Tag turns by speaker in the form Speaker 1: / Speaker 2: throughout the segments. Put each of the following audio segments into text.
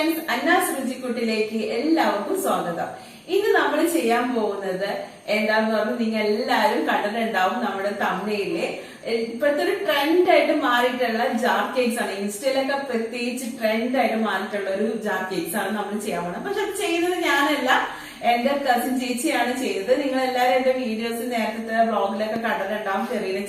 Speaker 1: Friends, അന്നാസ് രുചിക്കുട്ടിലേക്ക് എല്ലാവർക്കും സ്വാഗതം. ഇന്ന് നമ്മൾ ചെയ്യാൻ പോകുന്നത് എന്താന്ന് പറഞ്ഞാൽ നിങ്ങൾ എല്ലാവരും കണ്ടിട്ടുണ്ടാവും നമ്മുടെ തമിഴിലെ ഇപ്പോഴത്തെ ഒരു ട്രെൻഡ് ആയിട്ട് മാറിയിട്ടുള്ള ജാർ കേക്ക്സ് ആണ്. ഇൻസ്റ്റയിലൊക്കെ പ്രത്യേകിച്ച് ട്രെൻഡ് ആയിട്ട് മാറിയിട്ടുള്ള ഒരു ജാർ കേക്ക്സ് ആണ് നമ്മൾ ചെയ്യാൻ പോകുന്നത്. പക്ഷെ അത് ചെയ്യുന്നത് ഞാനല്ല, എന്റെ കസിൻ ചേച്ചിയാണ് ചെയ്തത്. നിങ്ങൾ എല്ലാവരും എന്റെ വീഡിയോസ് നേരത്തെ വ്ളോഗിലൊക്കെ കണ്ടിട്ടുണ്ടാവും. ചെറിയ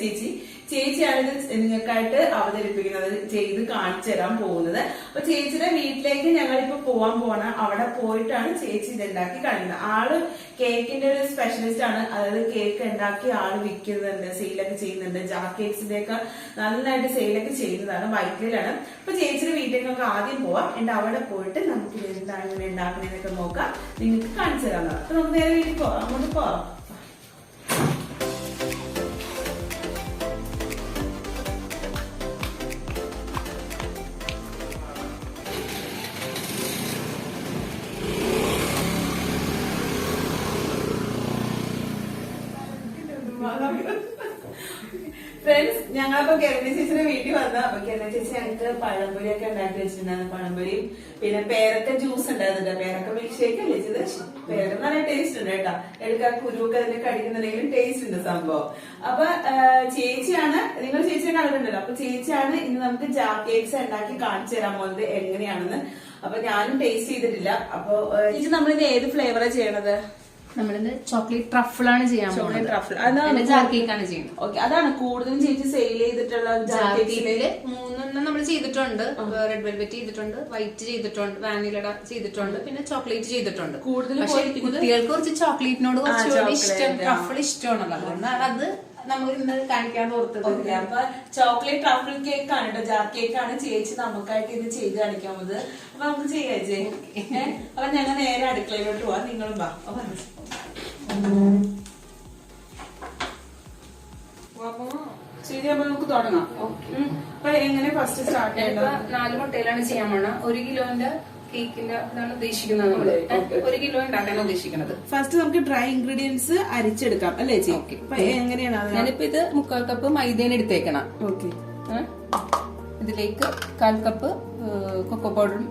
Speaker 1: ചേച്ചിയാണ് ഇത് നിങ്ങൾക്കായിട്ട് അവതരിപ്പിക്കുന്നത്, ചെയ്ത് കാണിച്ചു തരാൻ പോകുന്നത്. അപ്പൊ ചേച്ചിയുടെ വീട്ടിലേക്ക് ഞങ്ങളിപ്പോ പോവാണ്. അവിടെ പോയിട്ടാണ് ചേച്ചി ഇതുണ്ടാക്കി കാണിക്കുന്നത്. ആള് കേക്കിന്റെ ഒരു സ്പെഷ്യലിസ്റ്റ് ആണ്. അതായത് കേക്ക് ഉണ്ടാക്കി ആള് വിൽക്കുന്നുണ്ട്, സെയിലൊക്കെ ചെയ്യുന്നുണ്ട്. ജാർ കേക്സിന്റെ ഒക്കെ നന്നായിട്ട് സെയിലൊക്കെ ചെയ്യുന്നതാണ്. വൈറ്റിലാണ്. അപ്പൊ ചേച്ചിയുടെ വീട്ടിലേക്ക് നമുക്ക് ആദ്യം പോവാം. എന്നിട്ട് അവിടെ പോയിട്ട് നമുക്ക് എന്താണ് ഇങ്ങനെ ഉണ്ടാക്കുന്നതൊക്കെ നോക്കാം, നിങ്ങൾക്ക് കാണിച്ചു തരാം. അപ്പൊ നമുക്ക് നേരെ വീട്ടിൽ പോവാം, അങ്ങോട്ട് പോവാം. ഫ്രണ്ട്സ്, ഞങ്ങളപ്പോ കേരള ചേച്ചിയുടെ വീട്ടിൽ വന്ന അപ്പൊ കേരള ചേച്ചി ഞങ്ങൾക്ക് പഴംപൊരി ഒക്കെ ഉണ്ടാക്കി വെച്ചിട്ടുണ്ടായിരുന്നു. പഴംപൊരിയും പിന്നെ പേരക്ക ജ്യൂസ് ഉണ്ടായിരുന്നുണ്ട്. പേരക്ക മിൽക്ക് ഷേക്ക് അല്ലേ ചെയ്ത്? പേരക്ക നല്ല ടേസ്റ്റ് ഉണ്ട് കേട്ടോ. എടുക്കാൻ കുരുവൊക്കെ അതിന്റെ കടിക്കുന്നുണ്ടെങ്കിലും ടേസ്റ്റ് ഉണ്ട് സംഭവം. അപ്പൊ ചേച്ചിയാണ്, നിങ്ങൾ ചേച്ചിയെ കണ്ടിട്ടുണ്ടല്ലോ. അപ്പൊ ചേച്ചിയാണ് ഇന്ന് നമുക്ക് ജാർ കേക്ക്സ് ഉണ്ടാക്കി കാണിച്ചു തരാൻ പോകുന്നത് എങ്ങനെയാണെന്ന്. അപ്പൊ ഞാനും ടേസ്റ്റ് ചെയ്തിട്ടില്ല. അപ്പൊ ചേച്ചി നമ്മളിത് ഏത് ഫ്ലേവറാ ചെയ്യണത്?
Speaker 2: നമ്മളിത് ചോക്ലേറ്റ് ട്രഫിൾ ആണ് ചെയ്യാൻ പോകുന്നത്.
Speaker 1: ട്രഫിൾ
Speaker 2: ജാർ കേക്ക് ആണ് ചെയ്യുന്നത്.
Speaker 1: ഓക്കെ, അതാണ് കൂടുതലും ചേച്ചി സെയിൽ ചെയ്തിട്ടുള്ള
Speaker 2: ജാർ കേക്കില് 3 നമ്മൾ ചെയ്തിട്ടുണ്ട്. റെഡ് വെൽവെറ്റ് ചെയ്തിട്ടുണ്ട്, വൈറ്റ് ചെയ്തിട്ടുണ്ട്, വാനില ചെയ്തിട്ടുണ്ട്, പിന്നെ ചോക്ലേറ്റ് ചെയ്തിട്ടുണ്ട്. കുട്ടികൾക്ക് കുറച്ച് ചോക്ലേറ്റിനോട് കുറച്ചുകൂടി ഇഷ്ടം, ട്രഫിൾ ഇഷ്ടമാണല്ലോ. അതുകൊണ്ടാണ് അത് നമ്മൾ ഇന്ന് കാണിക്കാൻ ഓർത്തത്.
Speaker 1: അപ്പൊ ചോക്ലേറ്റ് ട്രഫിൾ കേക്ക് ആണ് കേട്ടോ, ജാർ കേക്ക് ആണ് ചേച്ചി നമുക്കായിട്ട് ഇത് ചെയ്ത് കാണിക്കാൻ പോകുന്നത്. അപ്പൊ നമുക്ക് ചെയ്യാം ചേച്ചി. അപ്പൊ ഞങ്ങൾ നേരെ അടുക്കളയിലോട്ട് പോവാം, നിങ്ങളും വാ. അപ്പൊ ശരി, അപ്പൊ നമുക്ക് തുടങ്ങാം. അപ്പൊ എങ്ങനെ ഫസ്റ്റ് സ്റ്റാർട്ട് ചെയ്യണം?
Speaker 2: 4 മുട്ടയിലാണ് ചെയ്യാൻ പോണത്. 1 കിലോന്റെ കേക്കിന്റെ ഇതാണ് ഉദ്ദേശിക്കുന്നത്. നമ്മള് 1 കിലോ ഉണ്ടാക്കാൻ ഉദ്ദേശിക്കുന്നത്.
Speaker 1: ഫസ്റ്റ് നമുക്ക് ഡ്രൈ ഇൻഗ്രീഡിയൻസ് അരിച്ചെടുക്കാം അല്ലേ ചേച്ചി? അപ്പൊ എങ്ങനെയാണ്?
Speaker 2: ഞാനിപ്പോ ഇത് 3/4 കപ്പ് മൈദേനെ എടുത്തേക്കണം.
Speaker 1: ഓക്കെ,
Speaker 2: ഇതിലേക്ക് 1/4 കപ്പ് കൊക്കോ പൗഡറും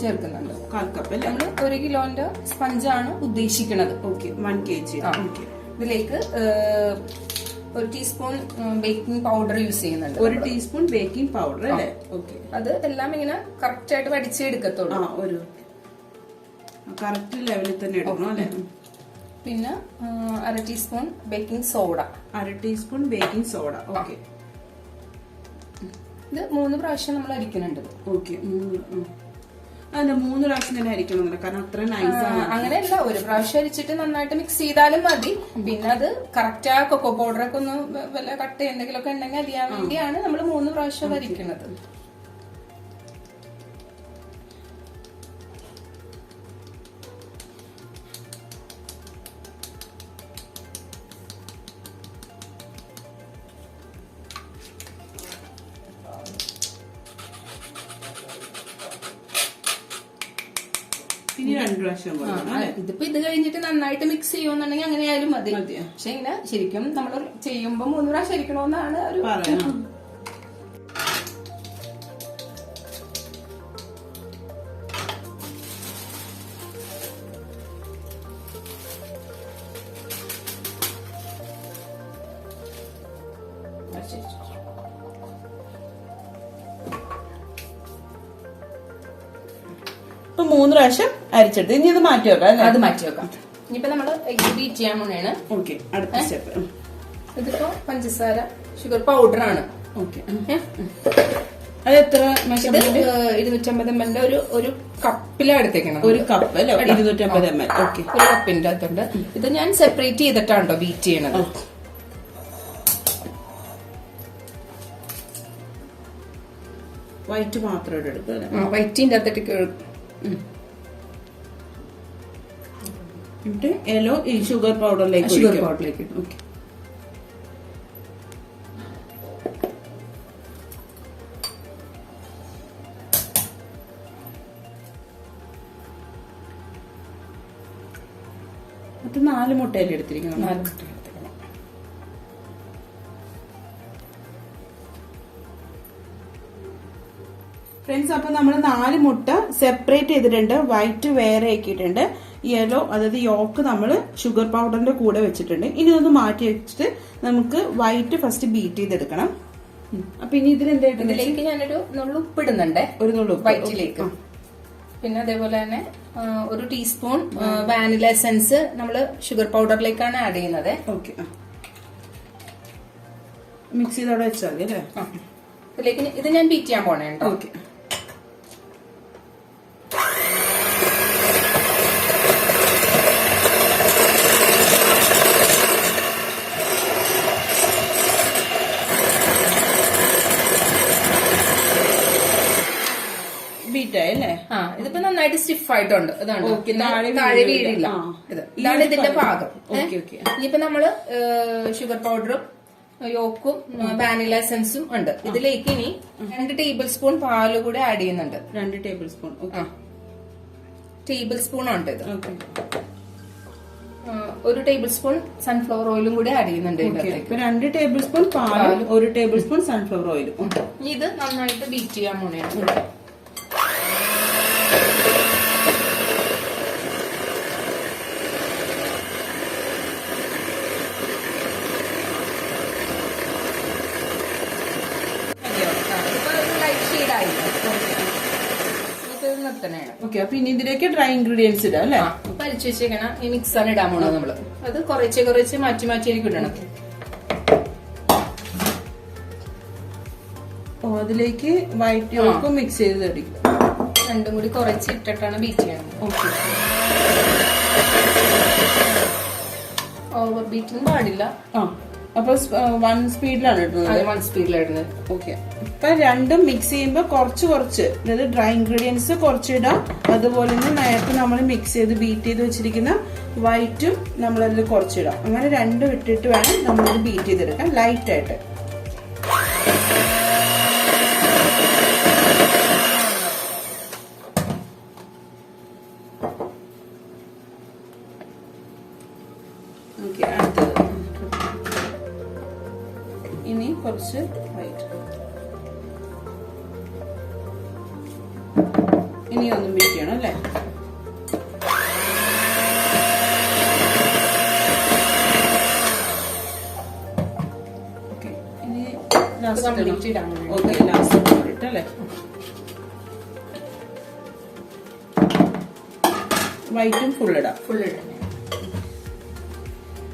Speaker 2: ചേർക്കുന്നുണ്ട്.
Speaker 1: 1/4 കപ്പ് അല്ലേ?
Speaker 2: നമ്മള് 1 കിലോന്റെ സ്പഞ്ചാണ് ഉദ്ദേശിക്കുന്നത്.
Speaker 1: Okay, 1 kg.
Speaker 2: ഇതിലേക്ക് 1 ടീസ്പൂൺ ബേക്കിംഗ് പൗഡർ യൂസ് ചെയ്യുന്നുണ്ട്.
Speaker 1: 1 ടീസ്പൂൺ ബേക്കിംഗ് പൗഡർ അല്ലേ? ഓക്കെ,
Speaker 2: അത് എല്ലാം ഇങ്ങനെ കറക്റ്റ് ആയിട്ട് വടിച്ചെടുക്കത്തുള്ളൂ.
Speaker 1: ഒരു കറക്റ്റ് ലെവലിൽ തന്നെ ഇടണം അല്ലേ?
Speaker 2: പിന്നെ 1/2 teaspoon baking soda.
Speaker 1: 1/2 teaspoon baking soda. Okay,
Speaker 2: ഇത് 3 പ്രാവശ്യം നമ്മൾ അരിക്കുന്നുണ്ട്.
Speaker 1: ഓക്കെ, അതിന്റെ 3 പ്രാവശ്യം തന്നെ അരിക്കണം, കാരണം അത്ര നൈസ് ആണ്.
Speaker 2: അങ്ങനെയല്ല, 1 പ്രാവശ്യം അരിച്ചിട്ട് നന്നായിട്ട് മിക്സ് ചെയ്താലും മതി. പിന്നെ അത് കറക്റ്റ് ആ കൊക്കോ പൗഡർ ഒക്കെ ഒന്ന് വല്ല കട്ട് എന്തെങ്കിലും ഒക്കെ ഉണ്ടെങ്കിൽ അറിയാൻ വേണ്ടിയാണ് നമ്മൾ 3 പ്രാവശ്യം അരിക്കുന്നത്.
Speaker 1: ഇനി 2 പ്രാവശ്യം.
Speaker 2: ഇതിപ്പോ ഇത് കഴിഞ്ഞിട്ട് നന്നായിട്ട് മിക്സ് ചെയ്യുമെന്നുണ്ടെങ്കിൽ അങ്ങനെ ആയാലും മതി. പക്ഷെ ഇങ്ങനെ ശരിക്കും നമ്മൾ ചെയ്യുമ്പോ 3 പ്രാവശ്യം അരിക്കണമെന്നാണ് ഒരു
Speaker 1: ഇപ്പൊ 3 പ്രാവശ്യം അരിച്ചെടുത്ത് ഇനി ഇത് മാറ്റി വെക്കാം.
Speaker 2: അത് മാറ്റി വെക്കാം. ഇനിയിപ്പോ നമ്മള് എഗ് ബീറ്റ് ചെയ്യാൻ പോണേണ്.
Speaker 1: ഓക്കെ, അടുത്ത സ്റ്റെപ്പ്.
Speaker 2: ഇതിപ്പോ പഞ്ചസാര ഷുഗർ പൗഡർ ആണ്.
Speaker 1: ഓക്കെ, അത് എത്ര?
Speaker 2: 250 ml ഒരു കപ്പിലാണ് എടുത്തേക്കണം.
Speaker 1: 1 കപ്പ് അല്ലേ? 250 ml. ഓക്കെ,
Speaker 2: 1 കപ്പിന്റെ അകത്തുണ്ട്. ഇത് ഞാൻ സെപ്പറേറ്റ് ചെയ്തിട്ടാണോ ബീറ്റ് ചെയ്യണത്.
Speaker 1: വൈറ്റ് മാത്രം എടുക്കും.
Speaker 2: വൈറ്റിന്റെ അകത്തേക്ക്
Speaker 1: എന്നിട്ട് യെല്ലോ ഈ ഷുഗർ പൗഡറിലേക്ക് ഓക്കെ. അത് 4 മുട്ടയിൽ എടുത്തിരിക്കണം.
Speaker 2: 4 മുട്ട എടുത്തിരിക്കണം.
Speaker 1: ഫ്രണ്ട്സ്, അപ്പൊ നമ്മൾ 4 മുട്ട സെപ്പറേറ്റ് ചെയ്തിട്ടുണ്ട്. വൈറ്റ് വേറെ ആക്കിയിട്ടുണ്ട്. യെല്ലോ അതായത് യോക്ക് നമ്മൾ ഷുഗർ പൗഡറിന്റെ കൂടെ വെച്ചിട്ടുണ്ട്. ഇനി ഇതൊന്ന് മാറ്റി വെച്ചിട്ട് നമുക്ക് വൈറ്റ് ഫസ്റ്റ് ബീറ്റ് ചെയ്തെടുക്കണം. അപ്പൊ ഇനി
Speaker 2: ഇതിലേക്ക് ഞാനൊരു നുള്ളു ഉപ്പിടുന്നുണ്ട്,
Speaker 1: ഒരു നുള്ളു
Speaker 2: വൈറ്റിലേക്ക്. പിന്നെ അതേപോലെ തന്നെ 1 ടീസ്പൂൺ വാനില എസൻസ് നമ്മള് ഷുഗർ പൗഡറിലേക്കാണ് ആഡ് ചെയ്യുന്നത്.
Speaker 1: ഓക്കെ, മിക്സ് ചെയ്തോടെ വെച്ചാൽ മതി അല്ലേ?
Speaker 2: ഇതിലേക്ക് ഇത് ഞാൻ ബീറ്റ് ചെയ്യാൻ പോണേ.
Speaker 1: ഓക്കെ, ബീറ്റായല്ലേ?
Speaker 2: ഇതിപ്പോ നന്നായിട്ട് സ്റ്റിഫ് ആയിട്ടുണ്ട്. താഴെ വീഴില്ല. ഇതാണ് ഇതിന്റെ ഭാഗം. ഇനിയിപ്പോ നമ്മള് ഷുഗർ പൗഡറും യോക്കും വാനില എസൻസും ഉണ്ട്. ഇതിലേക്ക് ഇനി 2 ടേബിൾ സ്പൂൺ പാല് കൂടെ ആഡ് ചെയ്യുന്നുണ്ട്.
Speaker 1: 2 ടേബിൾ സ്പൂൺ
Speaker 2: ടേബിൾ സ്പൂൺ ഉണ്ട് ഇത്. 1 ടേബിൾ സ്പൂൺ സൺഫ്ലവർ ഓയിലും കൂടി ആഡ് ചെയ്യുന്നുണ്ട്.
Speaker 1: 2 ടേബിൾ സ്പൂൺ പാലും 1 ടേബിൾ സ്പൂൺ സൺഫ്ലവർ ഓയിലും.
Speaker 2: ഇത് നന്നായിട്ട് ബീറ്റ് ചെയ്യാൻ പോണെയാണ്.
Speaker 1: അപ്പൊ ഇനി ഇതിലേക്ക് ഡ്രൈ ഇൻഗ്രീഡിയൻസ് ഇടാം അല്ലെ?
Speaker 2: പരിച്ചു വെച്ചേക്കണ ഈ മിക്സാണ് ഇടാൻ പോണത് നമ്മള്. അത് കുറച്ച് മാറ്റി മാറ്റിയായിരിക്കും ഇടണം.
Speaker 1: അതിലേക്ക് വൈറ്റ് യോക്കും മിക്സ് ചെയ്ത് ഇടിക്കും.
Speaker 2: രണ്ടും കൂടി കുറച്ച് ഇട്ടിട്ടാണ് ബീറ്റ് ചെയ്യണം.
Speaker 1: ഓക്കെ,
Speaker 2: ഓവർ ബീറ്റിംഗ് പാടില്ല.
Speaker 1: അപ്പൊ 1 സ്പീഡിലാണ് ഇടുന്നത്.
Speaker 2: 1 സ്പീഡിലാണ് ഇടുന്നത്.
Speaker 1: ഓക്കെ, ഇപ്പൊ രണ്ടും മിക്സ് ചെയ്യുമ്പോ കുറച്ച് അതായത് ഡ്രൈ ഇൻഗ്രീഡിയൻസ് കുറച്ചിടാം. അതുപോലെ തന്നെ നേരത്തെ നമ്മൾ മിക്സ് ചെയ്ത് ബീറ്റ് ചെയ്ത് വെച്ചിരിക്കുന്ന വൈറ്റും നമ്മളതിൽ കുറച്ചിടാം. അങ്ങനെ രണ്ടും ഇട്ടിട്ട് വേണം നമ്മളിത് ബീറ്റ് ചെയ്തെടുക്കാൻ ലൈറ്റ് ആയിട്ട്. ഓക്കെ, അടുത്തത് ഇനി കുറച്ച് വൈറ്റ്. ഇനി ഒന്നും ബീറ്റ് ചെയ്യണം അല്ലേ? ഇനി ലാസ്റ്റ് ഇട്ടല്ലേ? വൈറ്റും ഫുൾ ഇടാം.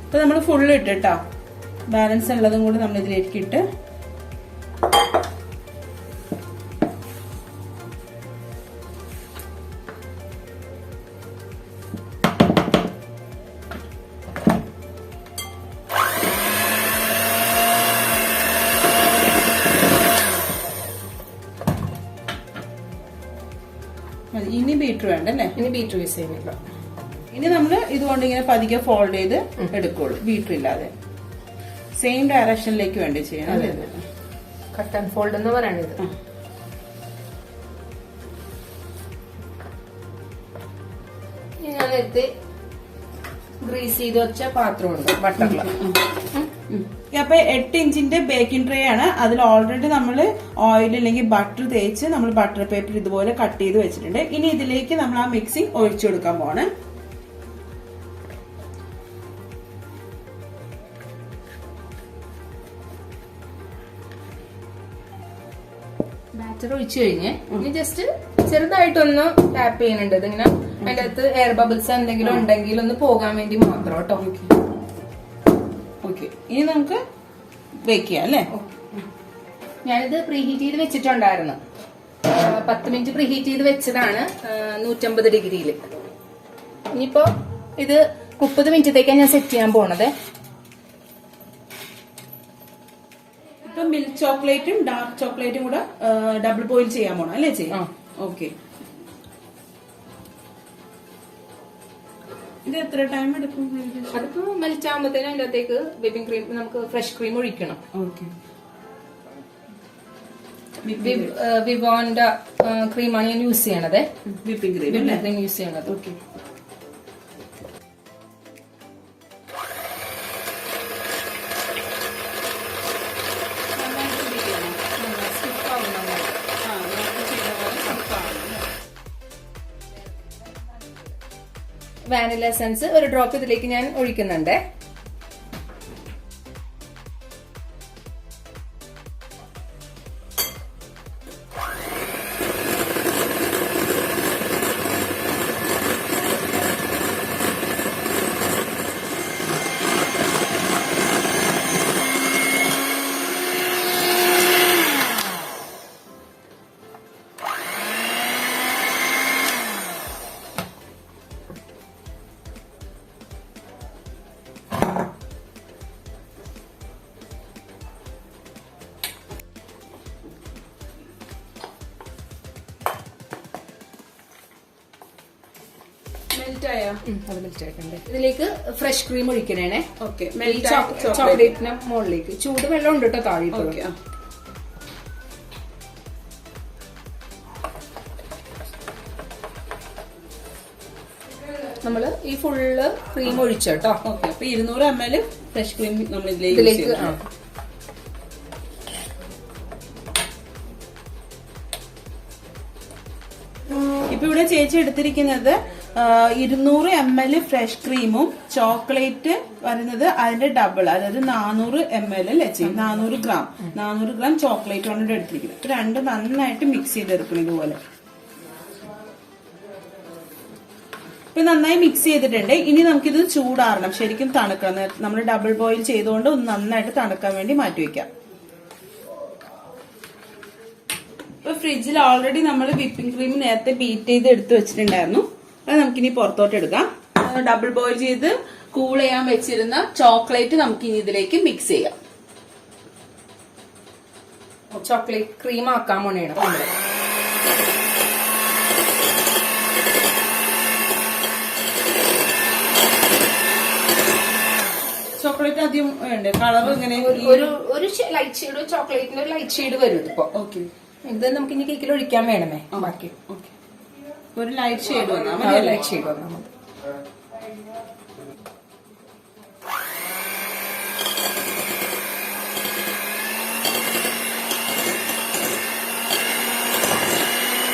Speaker 1: ഇപ്പൊ നമ്മൾ ഫുള്ള് ഇട്ടിട്ടാ ബാലൻസ് ഉള്ളതും കൂടി നമ്മൾ ഇതിലേക്ക് ഇട്ട് ഇനി ബീറ്റർ വേണ്ട അല്ലേ?
Speaker 2: ഇനി ബീറ്റർ യൂസ് ചെയ്യുന്നില്ല.
Speaker 1: ഇനി നമ്മള് ഇതുകൊണ്ട് ഇങ്ങനെ പതുക്കെ ഫോൾഡ് ചെയ്ത് എടുക്കുള്ളൂ, ബീറ്റർ ഇല്ലാതെ. സെയിം ഡയറക്ഷനിലേക്ക് വേണ്ടി ചെയ്യണം.
Speaker 2: കട്ട് ആൻഡ് ഫോൾഡ് എന്ന് പറയുന്നത്. ഞാൻ നേരത്തെ ഗ്രീസ് ചെയ്ത് വെച്ച പാത്രമുണ്ട് ബട്ടറിൽ.
Speaker 1: അപ്പൊ 8 ഇഞ്ചിന്റെ ബേക്കിംഗ് ട്രേ ആണ്. അതിൽ ഓൾറെഡി നമ്മൾ ഓയിൽ അല്ലെങ്കിൽ ബട്ടർ തേച്ച് നമ്മൾ ബട്ടർ പേപ്പർ ഇതുപോലെ കട്ട് ചെയ്ത് വെച്ചിട്ടുണ്ട്. ഇനി ഇതിലേക്ക് നമ്മൾ ആ മിക്സിംഗ് ഒഴിച്ചു കൊടുക്കാൻ പോവാണ്.
Speaker 2: ബാറ്റർ ഒഴിച്ചു കഴിഞ്ഞ് ഇനി ജസ്റ്റ് ചെറുതായിട്ടൊന്ന് ടാപ്പ് ചെയ്യുന്നുണ്ട്. ഇതിങ്ങനെ അതിന്റെ അകത്ത് എയർ ബബിൾസ് എന്തെങ്കിലും ഉണ്ടെങ്കിൽ ഒന്ന് പോകാൻ വേണ്ടി മാത്രം കേട്ടോ.
Speaker 1: ഓക്കെ, ഇനി നമുക്ക് ബേക്ക് ചെയ്യാം അല്ലേ?
Speaker 2: ഞാനിത് പ്രീഹീറ്റ് ചെയ്ത് വെച്ചിട്ടുണ്ടായിരുന്നു. 10 മിനിറ്റ് പ്രീഹീറ്റ് ചെയ്ത് വെച്ചതാണ് 150 ഡിഗ്രിയിൽ. ഇനിയിപ്പോ ഇത് 30 മിനിറ്റത്തേക്കാണ് ഞാൻ സെറ്റ് ചെയ്യാൻ പോണത്.
Speaker 1: ഇപ്പൊ മിൽക്ക് ചോക്ലേറ്റും ഡാർക്ക് ചോക്ലേറ്റും കൂടെ ഡബിൾ ബോയിൽ ചെയ്യാൻ പോണം അല്ലേ ചെയ്യാം? ഓക്കെ, ഇത് എത്ര ടൈം എടുക്കും?
Speaker 2: അതിപ്പോ മെൽറ്റ് ആകുമ്പോഴത്തേനും അതിന്റെ അകത്തേക്ക് വിപ്പിംഗ് ക്രീം, നമുക്ക് ഫ്രഷ് ക്രീം ഒഴിക്കണം.
Speaker 1: ഓക്കെ,
Speaker 2: വിവോന്റെ ക്രീമാണ് ഞാൻ യൂസ് ചെയ്യണത്.
Speaker 1: വിപ്പിംഗ് ക്രീം
Speaker 2: യൂസ് ചെയ്യണത്.
Speaker 1: ഓക്കെ,
Speaker 2: വാനില എസൻസ് ഒരു ഡ്രോപ്പ് ഇതിലേക്ക് ഞാൻ ഒഴിക്കുന്നുണ്ട്. അത് മെൽറ്റ് ആയിട്ടുണ്ട്. ഇതിലേക്ക് ഫ്രഷ് ക്രീം ഒഴിക്കണേ.
Speaker 1: ഓക്കെ,
Speaker 2: ചോക്ലേറ്റിന് മുകളിലേക്ക് ചൂട് വെള്ളം ഉണ്ട് കേട്ടോ താഴെ. നമ്മള് ഈ ഫുള്ള് ക്രീം ഒഴിച്ചോട്ടോ.
Speaker 1: ഓക്കെ, അപ്പൊ 200 ml ഫ്രഷ് ക്രീം നമ്മൾ ഇതിലേക്ക് ഇപ്പൊ ഇവിടെ ചേച്ചി എടുത്തിരിക്കുന്നത് 200 ml ഫ്രഷ് ക്രീമും ചോക്ലേറ്റ് വരുന്നത് അതിന്റെ ഡബിൾ, അതായത് 400 ml അല്ലേ ചെയ്യും, 400 ഗ്രാം ചോക്ലേറ്റ് കൊണ്ട് എടുത്തിരിക്കുന്നത്. ഇപ്പൊ രണ്ടും നന്നായിട്ട് മിക്സ് ചെയ്തെടുക്കണം ഇതുപോലെ. ഇപ്പൊ നന്നായി മിക്സ് ചെയ്തിട്ടുണ്ട്. ഇനി നമുക്കിത് ചൂടാറണം, ശരിക്കും തണുക്കണം. നമ്മൾ ഡബിൾ ബോയിൽ ചെയ്തുകൊണ്ട് ഒന്ന് നന്നായിട്ട് തണുക്കാൻ വേണ്ടി മാറ്റി വെക്കാം. ഇപ്പൊ ഫ്രിഡ്ജിൽ ഓൾറെഡി നമ്മൾ വിപ്പിംഗ് ക്രീം നേരത്തെ ബീറ്റ് ചെയ്ത് എടുത്തു വെച്ചിട്ടുണ്ടായിരുന്നു. അത് നമുക്കിനി പുറത്തോട്ട് എടുക്കാം. ഡബിൾ ബോയിൽ ചെയ്ത് കൂൾ ചെയ്യാൻ വെച്ചിരുന്ന ചോക്ലേറ്റ് നമുക്കിനി ഇതിലേക്ക് മിക്സ് ചെയ്യാം.
Speaker 2: ചോക്ലേറ്റ് ക്രീം ആക്കാൻ പോണേണ്.
Speaker 1: ചോക്ലേറ്റ് ആദ്യം വേണ്ടേ? കളർ ഇങ്ങനെ
Speaker 2: ഒരു ലൈറ്റ് ഷെയ്ഡ്, ചോക്ലേറ്റിന്റെ ഒരു ലൈറ്റ് ഷെയ്ഡ് വരും ഇതിപ്പോ.
Speaker 1: ഓക്കെ,
Speaker 2: ഇത് നമുക്ക് ഇനി കേക്കിൽ ഒഴിക്കാൻ വേണമേ. ബാക്കി
Speaker 1: ഒരു ലൈറ്റ് ഷെയ്ഡ് വന്നാൽ
Speaker 2: മതി. ലൈറ്റ് ഷെയ്ഡ് വന്നാൽ മതി.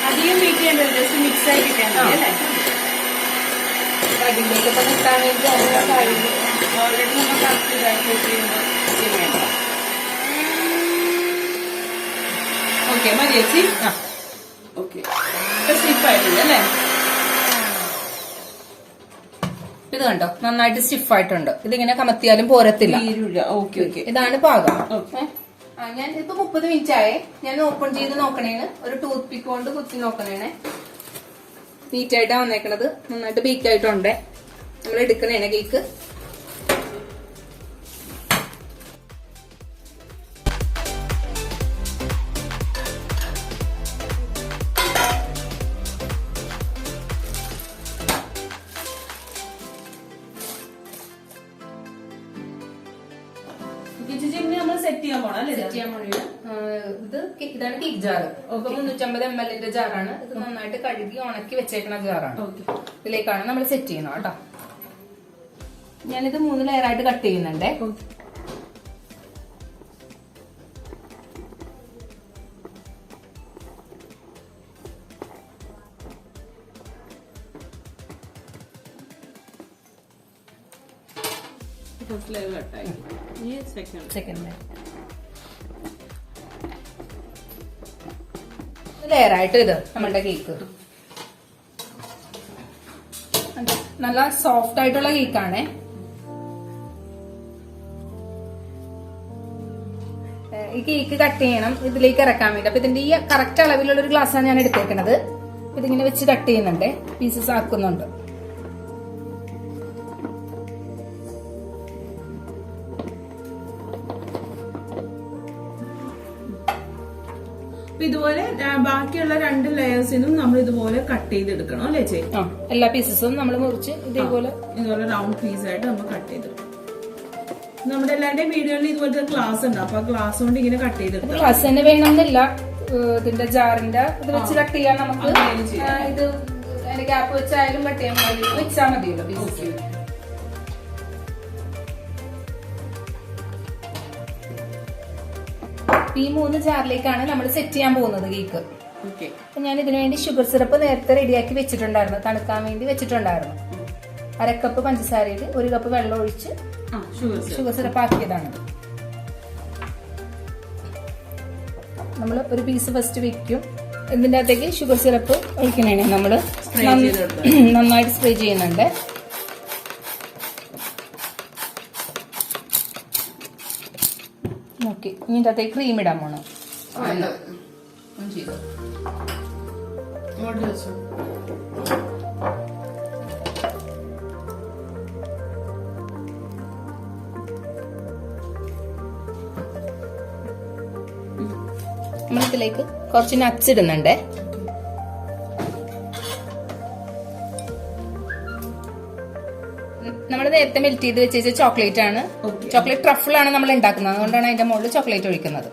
Speaker 1: അധികം ബീറ്റ് ചെയ്യേണ്ടത്, ജസ്റ്റ് മിക്സ് ആയി കിട്ടാൻ മതി അല്ലേ?
Speaker 2: അതിലേക്കൊക്കെ നിൽക്കാൻ വേണ്ടി
Speaker 1: ഓൾറെഡി നമ്മൾ കറക്റ്റ് വേണ്ട. ഓക്കെ, മതി ചേച്ചി. ഓക്കെ, സ്റ്റിഫ് ആയിട്ടുണ്ട് അല്ലേ?
Speaker 2: ഇത് കണ്ടോ, നന്നായിട്ട് സ്റ്റിഫ് ആയിട്ടുണ്ട്. ഇതിങ്ങനെ കമത്തിയാലും പോരത്തില്ല.
Speaker 1: ഓക്കെ ഓക്കെ,
Speaker 2: ഇതാണ് പാകം. ഞാൻ ഇപ്പൊ 30 മിനിറ്റ് ആയേ. ഞാൻ ഓപ്പൺ ചെയ്ത് നോക്കണേന്, ഒരു ടൂത്ത് പിക്ക് കൊണ്ട് കുത്തി നോക്കണേനെ. നീറ്റായിട്ടാ വന്നേക്കണത്, നന്നായിട്ട് ബേക്ക് ആയിട്ടുണ്ട്. നമ്മൾ എടുക്കണേനെ കേക്ക്.
Speaker 1: സെറ്റ് ചെയ്യാൻ പോണം.
Speaker 2: ഇതാണ് കേക്ക് ജാറ്. 350 ml ജാറാണ്. ഇത് നന്നായിട്ട് കഴുകി ഉണക്കി വെച്ചേക്കണ ജാറാണ്. ഇതിലേക്കാണ് നമ്മൾ സെറ്റ് ചെയ്യുന്നത് കേട്ടോ. ഞാനിത് 3 ലെയറായിട്ട് കട്ട് ചെയ്യുന്നുണ്ടേ. സെക്കൻഡ് ലെയറായിട്ട് ഇത് നമ്മളുടെ കേക്ക് നല്ല സോഫ്റ്റ് ആയിട്ടുള്ള കേക്കാണ്. ഈ കേക്ക് കട്ട് ചെയ്യണം ഇതിലേക്ക് ഇറക്കാൻ വേണ്ടി. അപ്പൊ ഇതിന്റെ ഈ കറക്റ്റ് അളവിലുള്ള ഒരു ഗ്ലാസ്സാണ് ഞാൻ എടുത്തേക്കണത്. ഇതിങ്ങനെ വെച്ച് കട്ട് ചെയ്യുന്നുണ്ട്, പീസസ് ആക്കുന്നുണ്ട്.
Speaker 1: ഇതുപോലെ ബാക്കിയുള്ള 2 ലെയേഴ്സിനും നമ്മൾ ഇതുപോലെ കട്ട് ചെയ്തെടുക്കണം അല്ലേ ചേച്ചി?
Speaker 2: എല്ലാ പീസസും നമ്മൾ മുറിച്ച് ഇതുപോലെ
Speaker 1: റൗണ്ട് പീസ് ആയിട്ട് നമ്മൾ കട്ട് ചെയ്തെടുക്കണം. നമ്മുടെ എല്ലാവരുടെയും വീഡിയോയിൽ ഇതുപോലത്തെ ഗ്ലാസ് ഉണ്ട്, അപ്പൊ ആ ഗ്ലാസ് കൊണ്ട് ഇങ്ങനെ കട്ട് ചെയ്തെടുക്കണം.
Speaker 2: ഗ്ലാസ് തന്നെ വേണമെന്നില്ല, ഇതിന്റെ ജാറിന്റെ ഇത് വെച്ച് കട്ട് ചെയ്യാൻ നമുക്ക്. ഇത് അതിന്റെ ഗ്യാപ്പ് വെച്ചായാലും കട്ട് ചെയ്യാൻ മതി, വെച്ചാൽ മതിയല്ലോ പീസസ്. ഈ 3 ജാറിലേക്കാണ് നമ്മൾ സെറ്റ് ചെയ്യാൻ പോകുന്നത് കേക്ക്. അപ്പൊ ഞാൻ ഇതിനു വേണ്ടി ഷുഗർ സിറപ്പ് നേരത്തെ റെഡിയാക്കി വെച്ചിട്ടുണ്ടായിരുന്നു, തണുക്കാൻ വേണ്ടി വെച്ചിട്ടുണ്ടായിരുന്നു. 1 കപ്പ് പഞ്ചസാരയിൽ 1 കപ്പ് വെള്ളം ഒഴിച്ച് ഷുഗർ സിറപ്പ് ആക്കിയതാണ്. നമ്മൾ ഒരു പീസ് ഫസ്റ്റ് വെക്കും. ഇതിന്റെ അകത്തേക്ക് ഷുഗർ സിറപ്പ് ഒഴിക്കണേ നമ്മള് നന്നായിട്ട് സ്പ്രേ ചെയ്യുന്നുണ്ട്. നോക്കി ഇതിന്റെ അകത്തേക്ക് ക്രീം ഇടാൻ പോണോ? നമ്മളിതിലേക്ക് കുറച്ച് നട്ട്സ് ഇടുന്നുണ്ടേ. നമ്മൾ നേരത്തെ മെൽറ്റ് ചെയ്ത് വെച്ച ചോക്ലേറ്റ് ആണ്. ചോക്ലേറ്റ് ട്രഫിൾ ആണ് നമ്മൾ ഉണ്ടാക്കുന്നത്, അതുകൊണ്ടാണ് അതിന്റെ മുകളിൽ ചോക്ലേറ്റ് ഒഴിക്കുന്നത്.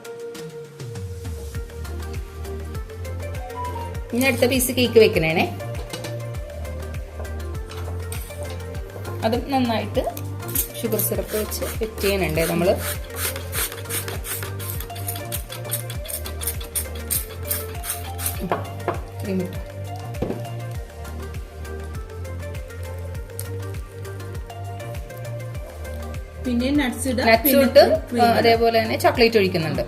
Speaker 2: ഇനി അടുത്ത പീസ് കേക്ക് വെക്കണേ. അതും നന്നായിട്ട് ഷുഗർ സിറപ്പ് വെച്ച് വെറ്റ് ചെയ്യുന്നുണ്ട് നമ്മള്.
Speaker 1: പിന്നെ നട്ട്സ്
Speaker 2: ഇട്ട് അതേപോലെ തന്നെ ചോക്ലേറ്റ് ഒഴിക്കുന്നുണ്ട്.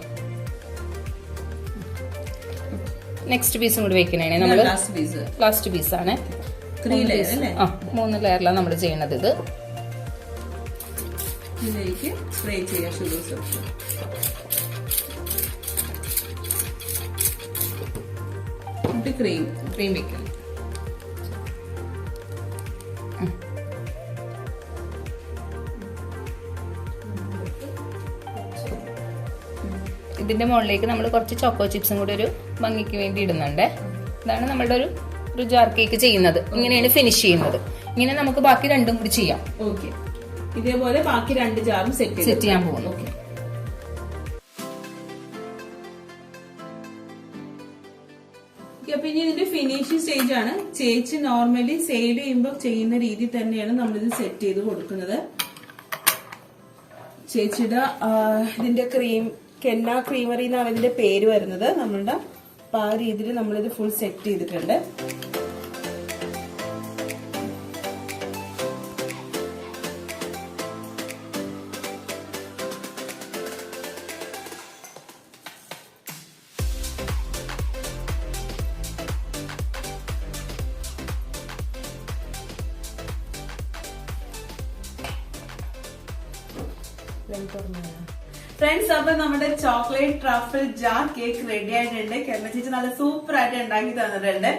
Speaker 2: നെക്സ്റ്റ് പീസും കൂടി വെക്കണേ നമ്മള്. ലാസ്റ്റ് പീസാണ്. 3 ലെയറിലാണ് നമ്മൾ ചെയ്യണത്.
Speaker 1: ഇതിലേക്ക് സ്പ്രേ ചെയ്യാം ഷുഗർ സിറപ്പ്.
Speaker 2: ക്രീം വെക്കണം. ഇതിന്റെ മുകളിലേക്ക് നമ്മൾ കുറച്ച് ചോക്കോ ചിപ്സും കൂടി ഒരു ഭംഗിക്ക് വേണ്ടി ഇടുന്നുണ്ട്. ഇതാണ് നമ്മളുടെ ഒരു ജാർ കേക്ക് ചെയ്യുന്നത്. ഇങ്ങനെയാണ് ഫിനിഷ് ചെയ്യുന്നത്. ഇങ്ങനെ നമുക്ക് ബാക്കി രണ്ടും കൂടി ചെയ്യാം.
Speaker 1: ഓക്കെ, ഇതേപോലെ ബാക്കി 2 ജാറും സെറ്റ്
Speaker 2: ചെയ്യാൻ പോകുന്നു.
Speaker 1: പിന്നെ ഇതിന്റെ ഫിനിഷിംഗ് സ്റ്റേജ് ആണ്. ചേച്ചി നോർമലി സെയിൽ ചെയ്യുമ്പോൾ ചെയ്യുന്ന രീതി തന്നെയാണ് നമ്മളിത് സെറ്റ് ചെയ്ത് കൊടുക്കുന്നത്. ചേച്ചിയുടെ ഇതിന്റെ കെന്ന ക്രീമറി എന്നാണ് ഇതിന്റെ പേര് വരുന്നത് നമ്മളുടെ. അപ്പൊ ആ രീതിയിൽ നമ്മളിത് ഫുൾ സെറ്റ് ചെയ്തിട്ടുണ്ട്. ഫ്രണ്ട്സ്, അപ്പൊ നമ്മുടെ chocolate truffle jar cake ready ആയിട്ടുണ്ട്. കെന്ന ചേച്ചി നല്ല സൂപ്പർ ആയിട്ട് ഉണ്ടാക്കി തന്നിട്ടുണ്ട്.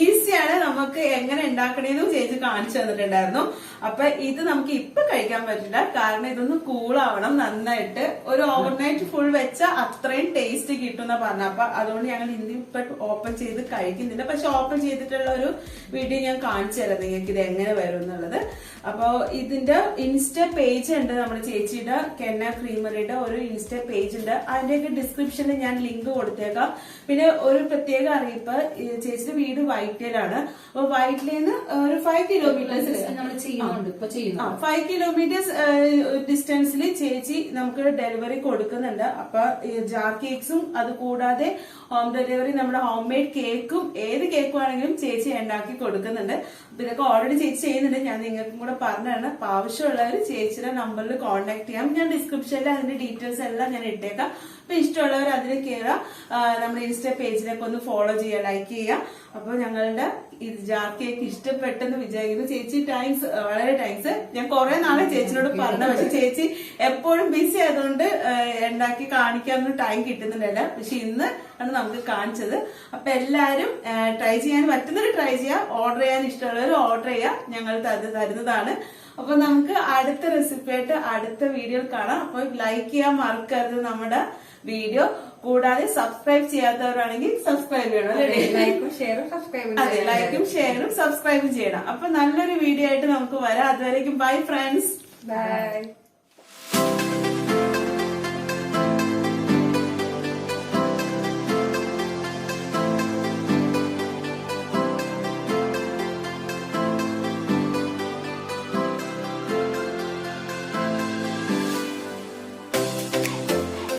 Speaker 1: ഈസിയാണ്, നമുക്ക് എങ്ങനെ ഉണ്ടാക്കണേന്നും ചേച്ചി കാണിച്ചു തന്നിട്ടുണ്ടായിരുന്നു. അപ്പൊ ഇത് നമുക്ക് ഇപ്പൊ കഴിക്കാൻ പറ്റില്ല, കാരണം ഇതൊന്ന് കൂളാവണം നന്നായിട്ട്. ഒരു ഓവർനൈറ്റ് ഫുൾ വെച്ച അത്രയും ടേസ്റ്റ് കിട്ടുന്ന പറഞ്ഞ. അപ്പൊ അതുകൊണ്ട് ഞങ്ങൾ ഇന്ന് ഇപ്പൊ ഓപ്പൺ ചെയ്ത് കഴിക്കുന്നില്ല. പക്ഷെ ഓപ്പൺ ചെയ്തിട്ടുള്ള ഒരു വീഡിയോ ഞാൻ കാണിച്ചു തരാം നിങ്ങൾക്ക് ഇത് എങ്ങനെ വരും എന്നുള്ളത്. അപ്പൊ ഇതിന്റെ ഇൻസ്റ്റ പേജ് ഉണ്ട്, നമ്മുടെ ചേച്ചിയുടെ കെന്ന ക്രീമറിയുടെ ഒരു ഇൻസ്റ്റ പേജ് ഉണ്ട്. അതിന്റെയൊക്കെ ഡിസ്ക്രിപ്ഷനിൽ ഞാൻ ലിങ്ക് കൊടുത്തേക്കാം. പിന്നെ ഒരു പ്രത്യേക അറിയിപ്പ്, ചേച്ചിയുടെ വീട് വൈറ്റിലാണ്. അപ്പൊ വൈറ്റിലിന്ന് ഒരു 5 കിലോമീറ്റേഴ്സ് 5 കിലോമീറ്റേഴ്സ് ഡിസ്റ്റൻസിൽ ചേച്ചി നമുക്ക് ഡെലിവറി കൊടുക്കുന്നുണ്ട്. അപ്പൊ ജാർ കേക്ക്സും അത് കൂടാതെ ഹോം ഡെലിവറി നമ്മുടെ ഹോം മെയ്ഡ് കേക്കും ഏത് കേക്കും ആണെങ്കിലും ചേച്ചി ഉണ്ടാക്കി കൊടുക്കുന്നുണ്ട്. അപ്പൊ ഇതൊക്കെ ഓൾറെഡി ചേച്ചി ചെയ്യുന്നുണ്ട്. ഞാൻ നിങ്ങൾക്കും കൂടെ പറഞ്ഞാണ്. അപ്പൊ ആവശ്യമുള്ളവർ ചേച്ചിയുടെ നമ്പറിൽ കോൺടാക്ട് ചെയ്യാം. ഞാൻ ഡിസ്ക്രിപ്ഷനിൽ അതിന്റെ ഡീറ്റെയിൽസ് എല്ലാം ഞാൻ ഇട്ടേക്കാം. അപ്പൊ ഇഷ്ടമുള്ളവർ അതിൽ കയറാം. നമ്മുടെ ഇൻസ്റ്റാ പേജിലേക്ക് ഒന്ന് ഫോളോ ചെയ്യുക, ലൈക്ക് ചെയ്യുക. അപ്പൊ ഞങ്ങളുടെ ഇത് ജാർ കേക്ക് ഇഷ്ടപ്പെട്ടെന്ന് വിചാരിക്കുന്നു. ചേച്ചി താങ്ക്സ്, വളരെ താങ്ക്സ്. ഞാൻ കുറെ നാളെ ചേച്ചിനോട് പറഞ്ഞ, പക്ഷെ ചേച്ചി എപ്പോഴും ബിസി ആയതുകൊണ്ട് ഉണ്ടാക്കി കാണിക്കാനൊന്നും ടൈം കിട്ടുന്നില്ല. പക്ഷെ ഇന്ന് ആണ് നമുക്ക് കാണിച്ചത്. അപ്പൊ എല്ലാരും ട്രൈ ചെയ്യാൻ പറ്റുന്നവർ ട്രൈ ചെയ്യാം. ഓർഡർ ചെയ്യാൻ ഇഷ്ടമുള്ളവർ ഓർഡർ ചെയ്യാം, ഞങ്ങൾ തരുന്നതാണ്. അപ്പൊ നമുക്ക് അടുത്ത റെസിപ്പിയായിട്ട് അടുത്ത വീഡിയോയിൽ കാണാം. അപ്പൊ ലൈക്ക് ചെയ്യാൻ മറക്കരുത് നമ്മുടെ വീഡിയോ. കൂടാതെ സബ്സ്ക്രൈബ് ചെയ്യാത്തവരാണെങ്കിൽ സബ്സ്ക്രൈബ് ചെയ്യണം അല്ലേ?
Speaker 2: ലൈക്കും ഷെയറും സബ്സ്ക്രൈബ്
Speaker 1: അതെ, ലൈക്കും ഷെയറും സബ്സ്ക്രൈബും ചെയ്യണം. അപ്പൊ നല്ലൊരു വീഡിയോ ആയിട്ട് നമുക്ക് വരാം. അതുവരേക്കും ബൈ ഫ്രണ്ട്സ്.
Speaker 2: ബൈ.